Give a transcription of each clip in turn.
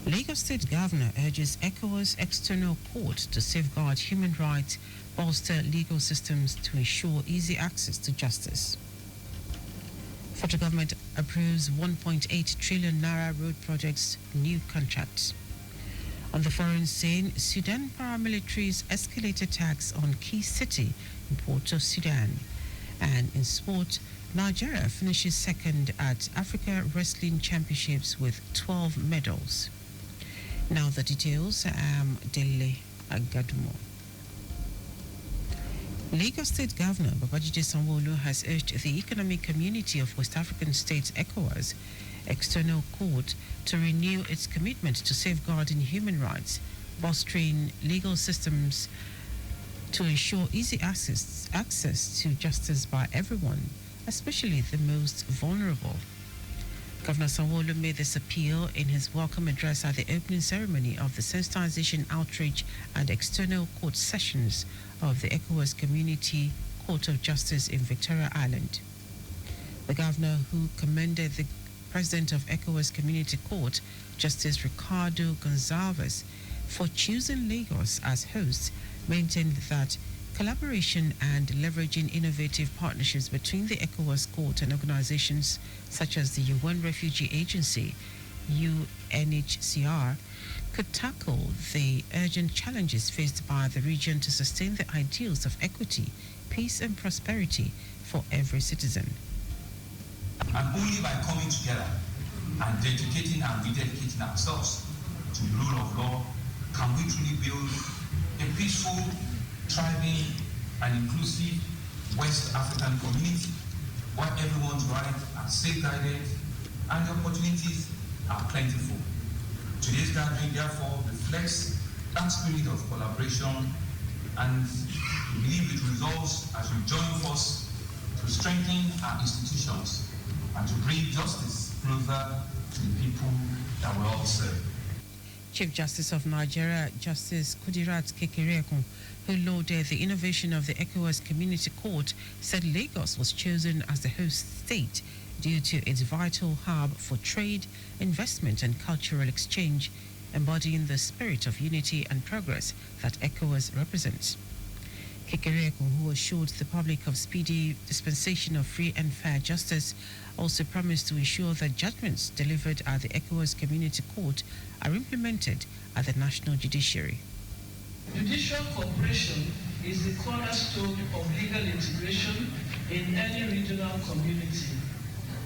Lagos State Governor urges ECOWAS External Court to safeguard human rights, bolster legal systems to ensure easy access to justice. Federal government approves 1.8 trillion naira road projects new contracts. On the foreign scene, Sudan paramilitaries escalate attacks on key city in Port of Sudan. And in sport, Nigeria finishes second at Africa Wrestling Championships with 12 medals. Now the details. Dele Agadumo. Lagos State Governor Babajide Sanwo-Olu has urged the Economic Community of West African States (ECOWAS) External Court to renew its commitment to safeguarding human rights, bolstering legal systems to ensure easy access to justice by everyone, especially the most vulnerable. Governor Sanwo-Olu made this appeal in his welcome address at the opening ceremony of the Sensitization Outreach and External Court sessions of the ECOWAS Community Court of Justice in Victoria Island. The governor, who commended the president of ECOWAS Community Court, Justice Ricardo Gonzalez, for choosing Lagos as host, maintained that collaboration and leveraging innovative partnerships between the ECOWAS Court and organizations such as the UN Refugee Agency, UNHCR, could tackle the urgent challenges faced by the region to sustain the ideals of equity, peace and prosperity for every citizen. And only by coming together and rededicating ourselves to the rule of law can we truly build a peaceful, thriving and inclusive West African community where everyone's rights are safeguarded and the opportunities are plentiful. Today's gathering therefore reflects that spirit of collaboration, and we believe it results as we join forces to strengthen our institutions and to bring justice closer to the people that we all serve. Chief Justice of Nigeria, Justice Kudirat Kekereekun, who lauded the innovation of the ECOWAS Community Court, said Lagos was chosen as the host state due to its vital hub for trade, investment and cultural exchange, embodying the spirit of unity and progress that ECOWAS represents. Kekereekun, who assured the public of speedy dispensation of free and fair justice, also promised to ensure that judgments delivered at the ECOWAS Community Court are implemented at the National Judiciary. Judicial cooperation is the cornerstone of legal integration in any regional community.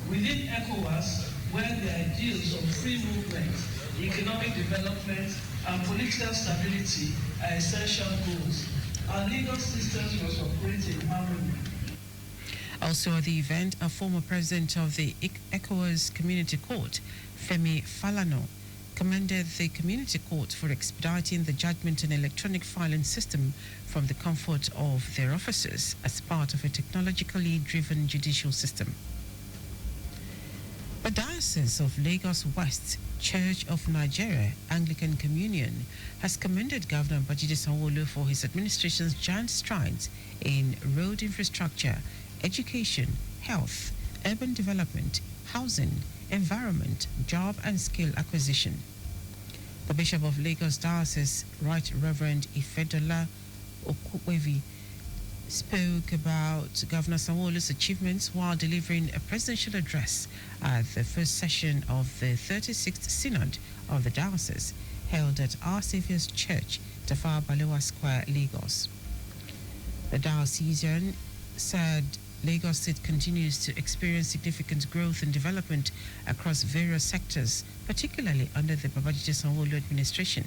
Within ECOWAS, where the ideals of free movement, economic development, and political stability are essential goals, our legal systems must operate in harmony. Also at the event, a former president of the ECOWAS Community Court, Femi Falana, commended the Community Court for expediting the judgment and electronic filing system from the comfort of their offices as part of a technologically driven judicial system. The Diocese of Lagos West Church of Nigeria Anglican Communion has commended Governor Babajide Sanwo-Olu for his administration's giant strides in road infrastructure, education, health, urban development, housing, environment, job and skill acquisition. The Bishop of Lagos Diocese, Right Reverend Ifedola Okwevi, spoke about Governor Sanwo-Olu's achievements while delivering a presidential address at the first session of the 36th Synod of the Diocese, held at Our Saviour's Church, Tafawa Balewa Square, Lagos. The diocesan said Lagos State continues to experience significant growth and development across various sectors, particularly under the Babajide Sanwo-Olu administration.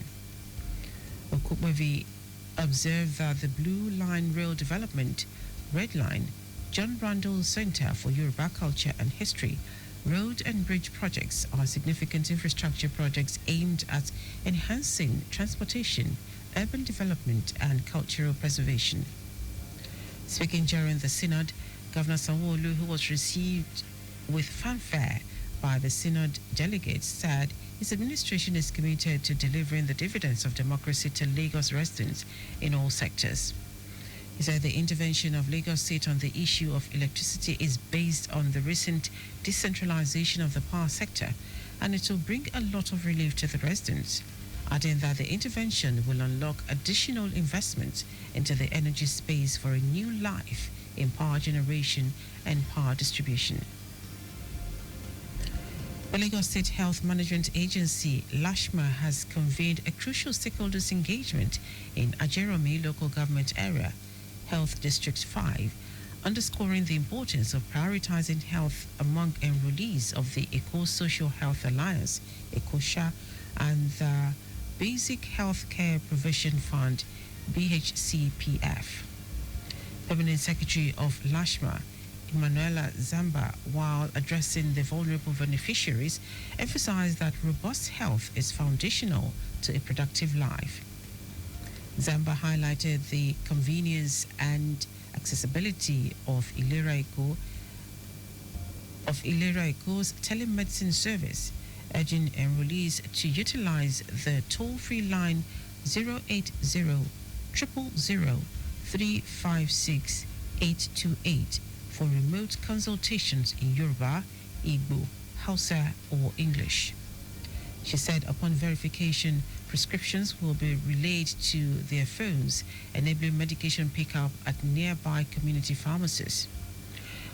Okwevi observed that the Blue Line Rail Development, Red Line, John Randall Center for Yoruba Culture and History, road and bridge projects are significant infrastructure projects aimed at enhancing transportation, urban development and cultural preservation. Speaking during the Synod, Governor Sanwo-Olu, who was received with fanfare by the Synod delegates, said his administration is committed to delivering the dividends of democracy to Lagos residents in all sectors. He said the intervention of Lagos State on the issue of electricity is based on the recent decentralization of the power sector and it will bring a lot of relief to the residents, adding that the intervention will unlock additional investment into the energy space for a new life in power generation and power distribution. The Lagos State Health Management Agency, LASHMA, has convened a crucial stakeholders engagement in Ajeromi local government area, Health District 5, underscoring the importance of prioritizing health among enrollees of the Eco Social Health Alliance, ECOSHA, and the Basic Health Care Provision Fund, BHCPF. Permanent Secretary of LASHMA, Emanuela Zamba, while addressing the vulnerable beneficiaries, emphasized that robust health is foundational to a productive life. Zamba highlighted the convenience and accessibility of Ilera Eco's telemedicine service, urging enrollees to utilize the toll-free line 080 000 356 828 for remote consultations in Yoruba, Igbo, Hausa, or English. She said upon verification, prescriptions will be relayed to their phones, enabling medication pickup at nearby community pharmacies.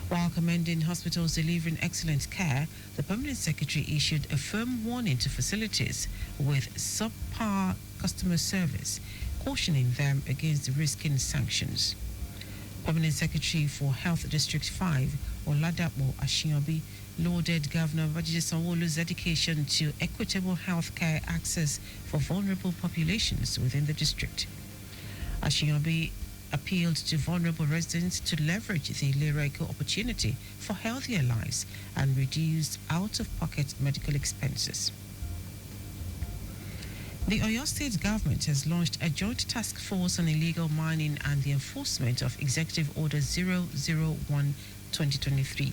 While commending hospitals delivering excellent care, the Permanent Secretary issued a firm warning to facilities with subpar customer service, cautioning them against risking sanctions. Permanent Secretary for Health District 5, Oladapo Ashiobi, lauded Governor Babajide Sanwo-Olu's dedication to equitable health care access for vulnerable populations within the district. Ashiobi appealed to vulnerable residents to leverage the Ilera Eco opportunity for healthier lives and reduced out-of-pocket medical expenses. The Oyo State government has launched a joint task force on illegal mining and the enforcement of Executive Order 001/2023.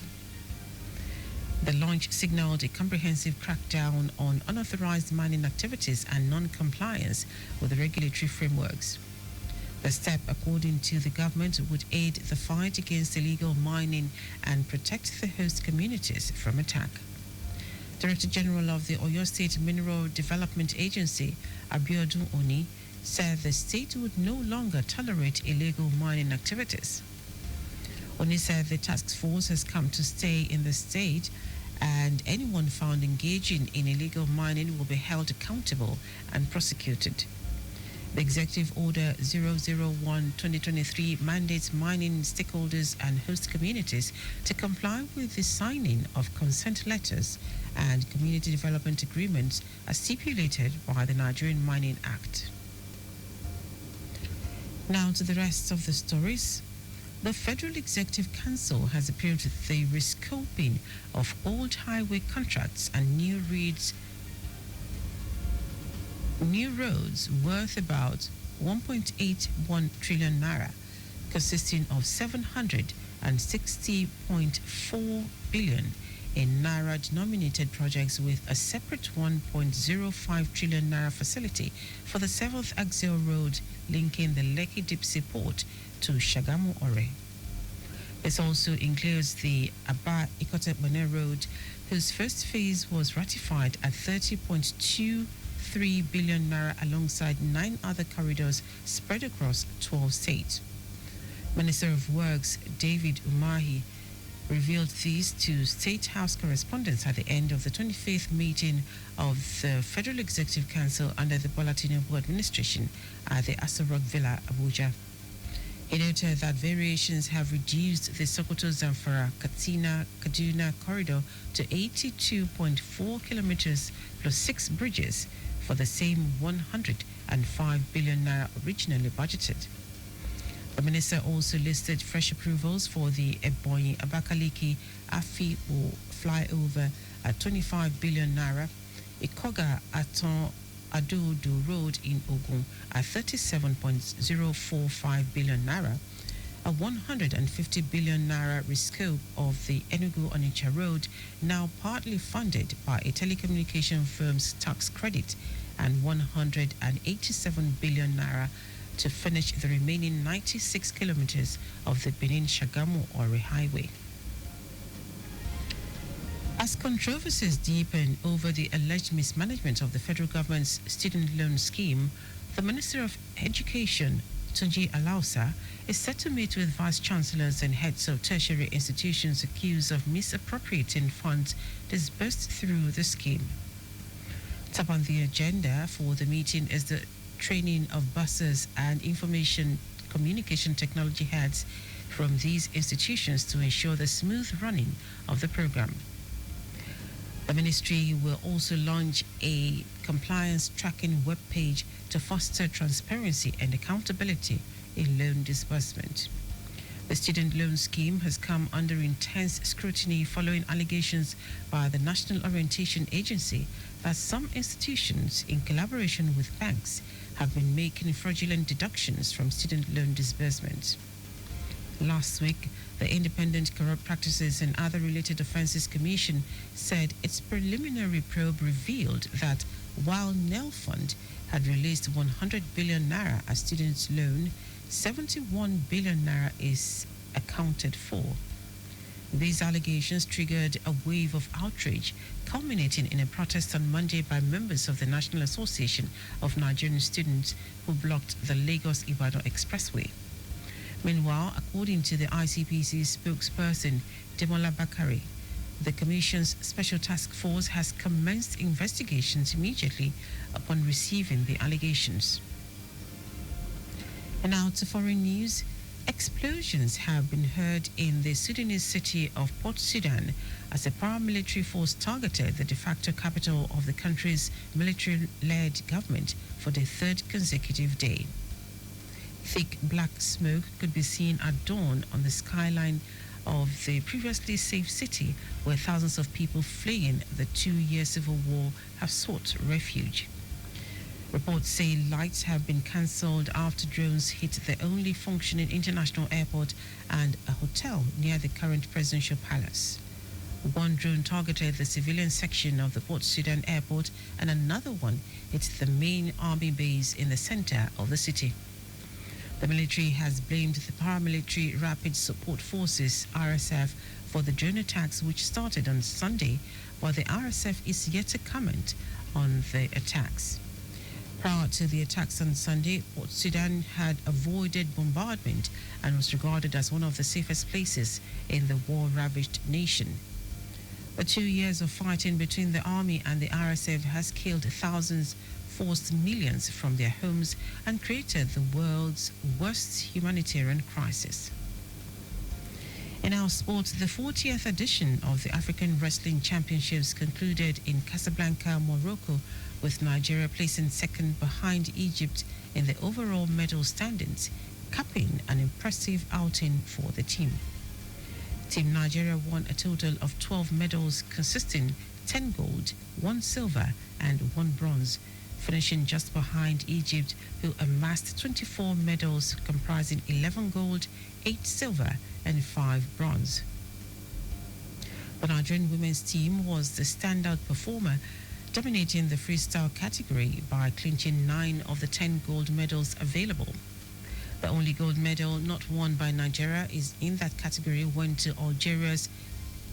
The launch signaled a comprehensive crackdown on unauthorized mining activities and non-compliance with the regulatory frameworks. The step, according to the government, would aid the fight against illegal mining and protect the host communities from attack. Director General of the Oyo State Mineral Development Agency, Abiodun Oni, said the state would no longer tolerate illegal mining activities. Oni said the task force has come to stay in the state and anyone found engaging in illegal mining will be held accountable and prosecuted. The Executive Order 001/2023 mandates mining stakeholders and host communities to comply with the signing of consent letters and community development agreements as stipulated by the Nigerian Mining Act. Now to the rest of the stories. The Federal Executive Council has approved the rescoping of old highway contracts and new roads worth about 1.81 trillion naira, consisting of 760.4 billion in naira denominated projects with a separate 1.05 trillion naira facility for the 7th Axial Road linking the Lekki Dipsy Port to Shagamu Ore. This also includes the Aba Ikotepone Road, whose first phase was ratified at 30.23 billion naira alongside 9 other corridors spread across 12 states. Minister of Works David Umahi revealed these to State House correspondents at the end of the 25th meeting of the Federal Executive Council under the Bola Tinubu administration at the Aso Rock Villa, Abuja. He noted that variations have reduced the Sokoto-Zamfara Katsina-Kaduna corridor to 82.4 kilometers plus 6 bridges for the same 105 billion naira originally budgeted. The minister also listed fresh approvals for the Ebonyi Abakaliki Afi flyover at 25 billion naira, Ikoga Aton Adodo Road in Ogun at 37.045 billion naira, a 150 billion naira rescope of the Enugu-Onitsha Road, now partly funded by a telecommunication firm's tax credit, and 187 billion naira to finish the remaining 96 kilometers of the Benin-Shagamu Ore Highway. As controversies deepen over the alleged mismanagement of the federal government's student loan scheme, the Minister of Education, Tunji Alausa, is set to meet with vice chancellors and heads of tertiary institutions accused of misappropriating funds disbursed through the scheme. Top on the agenda for the meeting is the training of bursars and information communication technology heads from these institutions to ensure the smooth running of the program. The ministry will also launch a compliance tracking webpage to foster transparency and accountability in loan disbursement. The student loan scheme has come under intense scrutiny following allegations by the National Orientation Agency that some institutions, in collaboration with banks, have been making fraudulent deductions from student loan disbursements. Last week, the Independent Corrupt Practices and Other Related Offences Commission said its preliminary probe revealed that while NEL Fund had released 100 billion naira as students' loan, 71 billion naira is accounted for. These allegations triggered a wave of outrage, culminating in a protest on Monday by members of the National Association of Nigerian Students who blocked the Lagos-Ibadan Expressway. Meanwhile, according to the ICPC spokesperson, Demola Bakari, the Commission's Special Task Force has commenced investigations immediately upon receiving the allegations. And now to foreign news. Explosions have been heard in the Sudanese city of Port Sudan as a paramilitary force targeted the de facto capital of the country's military-led government for the third consecutive day. Thick black smoke could be seen at dawn on the skyline of the previously safe city where thousands of people fleeing the 2-year civil war have sought refuge. Reports say lights have been cancelled after drones hit the only functioning international airport and a hotel near the current presidential palace. One drone targeted the civilian section of the Port Sudan airport and another one hit the main army base in the center of the city. The military has blamed the paramilitary Rapid Support Forces, RSF, for the drone attacks which started on Sunday, while the RSF is yet to comment on the attacks. Prior to the attacks on Sunday, Port Sudan had avoided bombardment and was regarded as one of the safest places in the war-ravaged nation. The 2 years of fighting between the army and the RSF has killed thousands, forced millions from their homes, and created the world's worst humanitarian crisis. In our sport, the 40th edition of the African Wrestling Championships concluded in Casablanca, Morocco, with Nigeria placing second behind Egypt in the overall medal standings, capping an impressive outing for the team. Team Nigeria won a total of 12 medals consisting 10 gold, 1 silver and 1 bronze, finishing just behind Egypt, who amassed 24 medals comprising 11 gold, 8 silver and 5 bronze. The Nigerian women's team was the standout performer, dominating the freestyle category by clinching 9 of the 10 gold medals available. The only gold medal not won by Nigeria is in that category went to Algeria's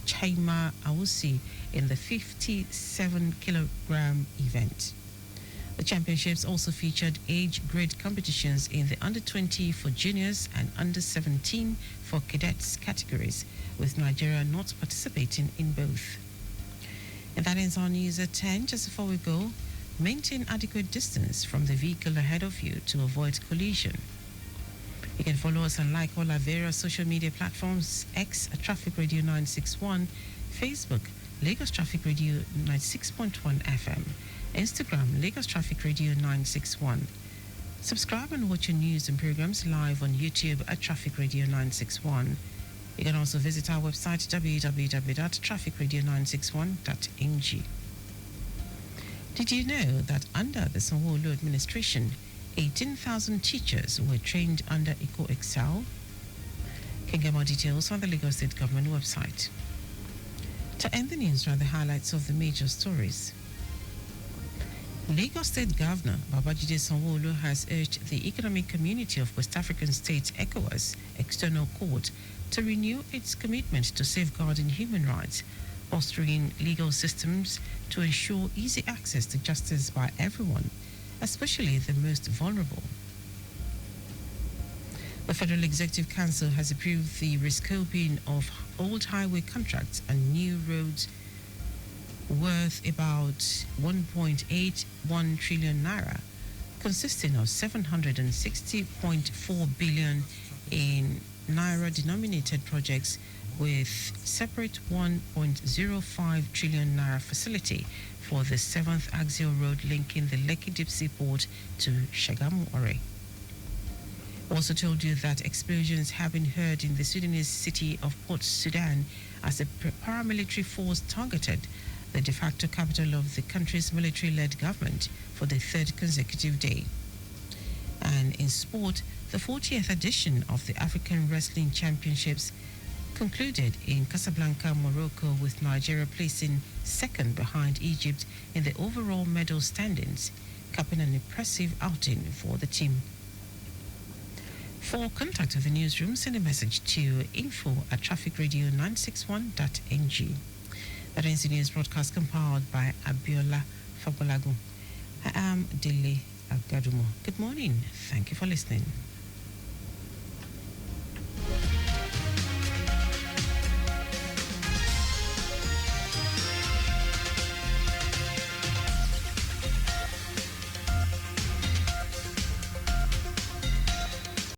Chaima Awusi in the 57-kilogram event. The championships also featured age-grade competitions in the under-20 for juniors and under-17 for cadets categories, with Nigeria not participating in both. And that ends our news at 10. Just before we go, maintain adequate distance from the vehicle ahead of you to avoid collision. You can follow us and like all our various social media platforms: X at Traffic Radio 961, Facebook, Lagos Traffic Radio 96.1 FM, Instagram, Lagos Traffic Radio 961. Subscribe and watch your news and programs live on YouTube at Traffic Radio 961. You can also visit our website www.trafficradio961.ng. Did you know that under the Sanwo-Olu administration, 18,000 teachers were trained under Eco Excel? You can get more details on the Lagos State Government website. To end the news, are the highlights of the major stories. Lagos State Governor Babajide Sanwo-Olu has urged the Economic Community of West African States, ECOWAS, External Court, to renew its commitment to safeguarding human rights fostering legal systems to ensure easy access to justice by everyone, especially the most vulnerable. The Federal Executive Council has approved the rescoping of old highway contracts and new roads worth about 1.81 trillion naira, consisting of 760.4 billion in naira denominated projects with separate 1.05 trillion naira facility for the 7th axial road linking the Lekki Deep Sea Port to Shagamu Ore. Also told you that explosions have been heard in the Sudanese city of Port Sudan as a paramilitary force targeted the de facto capital of the country's military-led government for the third consecutive day. And in sport, the 40th edition of the African Wrestling Championships concluded in Casablanca, Morocco, with Nigeria placing second behind Egypt in the overall medal standings, capping an impressive outing for the team. For contact with the newsroom, send a message to info@trafficradio961.ng. That ends the news broadcast compiled by Abiola Fabolagun. I am Dele Agadumo. Good morning. Thank you for listening.